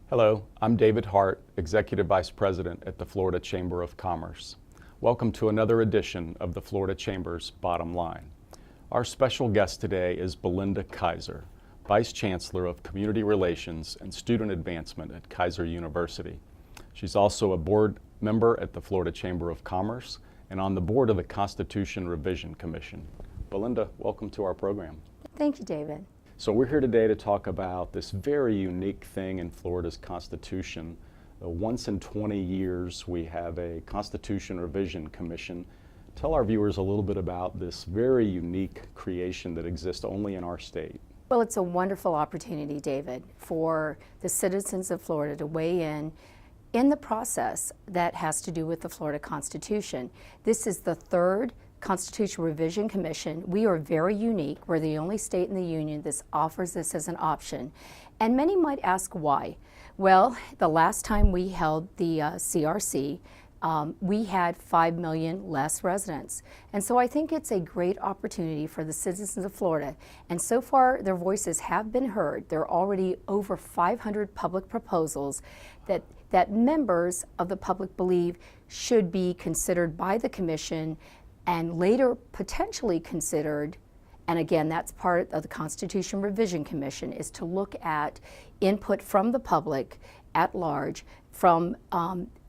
Hello, I'm David Hart, Executive Vice President at the Florida Chamber of Commerce. Welcome to another edition of the Florida Chamber's Bottom Line. Our special guest today is Belinda Keiser, Vice Chancellor of Community Relations and Student Advancement at Keiser University. She's also a board member at the Florida Chamber of Commerce and on the board of the Constitution Revision Commission. Belinda, welcome to our program. Thank you, David. So we're here today to talk about this very unique thing in Florida's Constitution. Once in 20 years, we have a Constitution Revision Commission. Tell our viewers a little bit about this very unique creation that exists only in our state. Well, it's a wonderful opportunity, David, for the citizens of Florida to weigh in the process that has to do with the Florida Constitution. This is the third Constitution Revision Commission. We are very unique. We're the only state in the union that offers this as an option. And many might ask why. Well, the last time we held the CRC, we had 5 million less residents. And so I think it's a great opportunity for the citizens of Florida. And so far, their voices have been heard. There are already over 500 public proposals that members of the public believe should be considered by the commission and later potentially considered, and again, that's part of the Constitution Revision Commission, is to look at input from the public at large, from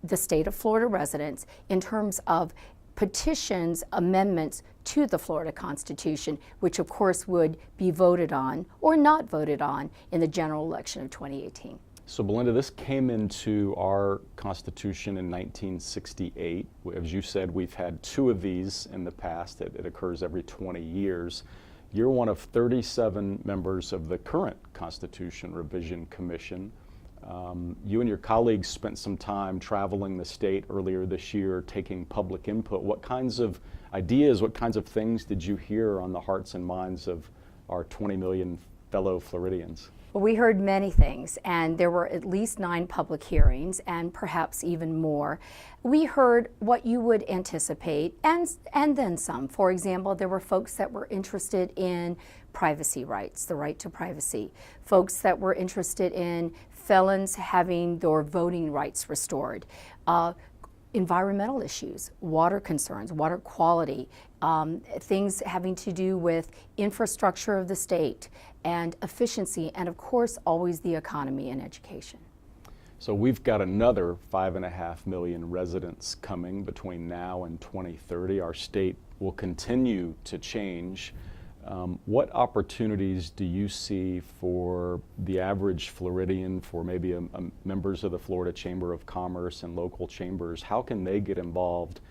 the state of Florida residents, in terms of petitions, amendments to the Florida Constitution, which of course would be voted on or not voted on in the general election of 2018. So Belinda, this came into our Constitution in 1968. As you said, we've had 2 of these in the past. It occurs every 20 years. You're one of 37 members of the current Constitution Revision Commission. You and your colleagues spent some time traveling the state earlier this year, taking public input. What kinds of ideas, what kinds of things did you hear on the hearts and minds of our 20 million fellow Floridians? Well, we heard many things, and there were at least 9 public hearings, and perhaps even more. We heard what you would anticipate, and then some. For example, there were folks that were interested in privacy rights, the right to privacy. Folks that were interested in felons having their voting rights restored. Environmental issues, water concerns, water quality, things having to do with infrastructure of the state and efficiency, and of course always the economy and education. So we've got another 5.5 million residents coming between now and 2030. Our state will continue to change. What opportunities do you see for the average Floridian, for maybe members of the Florida Chamber of Commerce and local chambers? How can they get involved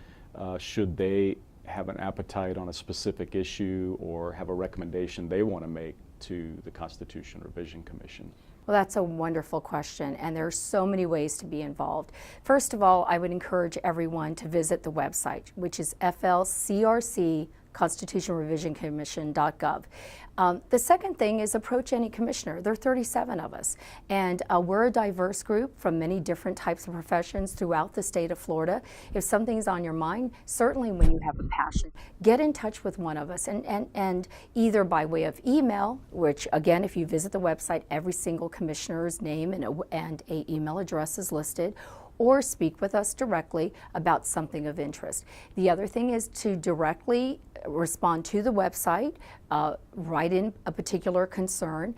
should they have an appetite on a specific issue or have a recommendation they want to make to the Constitution Revision Commission? Well, that's a wonderful question, and there are so many ways to be involved. First of all, I would encourage everyone to visit the website, which is flcrc constitutionrevisioncommission.gov. The second thing is approach any commissioner. There are 37 of us, and we're a diverse group from many different types of professions throughout the state of Florida. If something's on your mind, certainly when you have a passion, get in touch with one of us, and either by way of email, which again, if you visit the website, every single commissioner's name and a email address is listed, or speak with us directly about something of interest. The other thing is to directly respond to the website, write in a particular concern.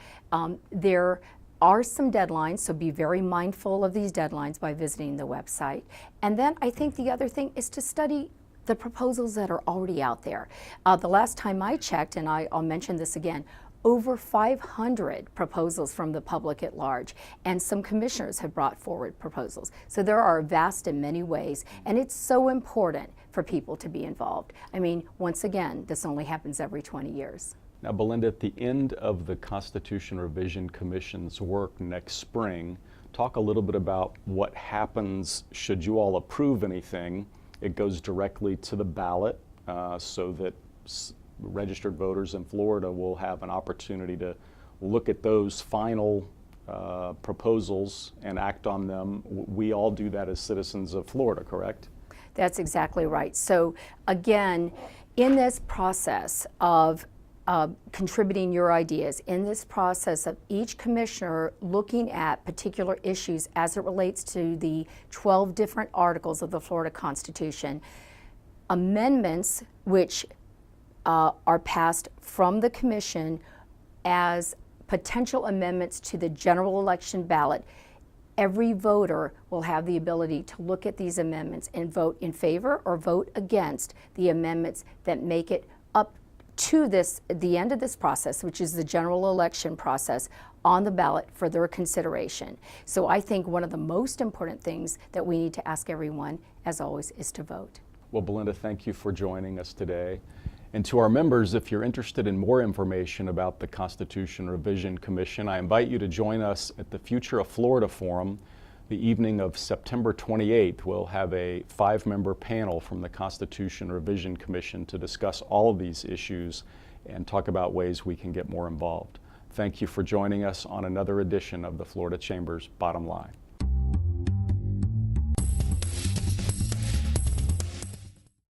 There are some deadlines, so be very mindful of these deadlines by visiting the website. And then I think the other thing is to study the proposals that are already out there. The last time I checked, and I'll mention this again, over 500 proposals from the public at large, and some commissioners have brought forward proposals. So there are vast in many ways, and it's so important for people to be involved. I mean, once again, this only happens every 20 years. Now, Belinda, at the end of the Constitution Revision Commission's work next spring, talk a little bit about what happens should you all approve anything. It goes directly to the ballot so that registered voters in Florida will have an opportunity to look at those final proposals and act on them. We all do that as citizens of Florida, correct? That's exactly right. So again, in this process of contributing your ideas in this process of each commissioner looking at particular issues as it relates to the 12 different articles of the Florida Constitution. Amendments which are passed from the commission as potential amendments to the general election ballot. Every voter will have the ability to look at these amendments and vote in favor or vote against the amendments that make it up to the end of this process, which is the general election process, on the ballot for their consideration. So I think one of the most important things that we need to ask everyone, as always, is to vote. Well, Belinda, thank you for joining us today. And to our members, if you're interested in more information about the Constitution Revision Commission, I invite you to join us at the Future of Florida Forum the evening of September 28th. We'll have a 5-member panel from the Constitution Revision Commission to discuss all of these issues and talk about ways we can get more involved. Thank you for joining us on another edition of the Florida Chamber's Bottom Line.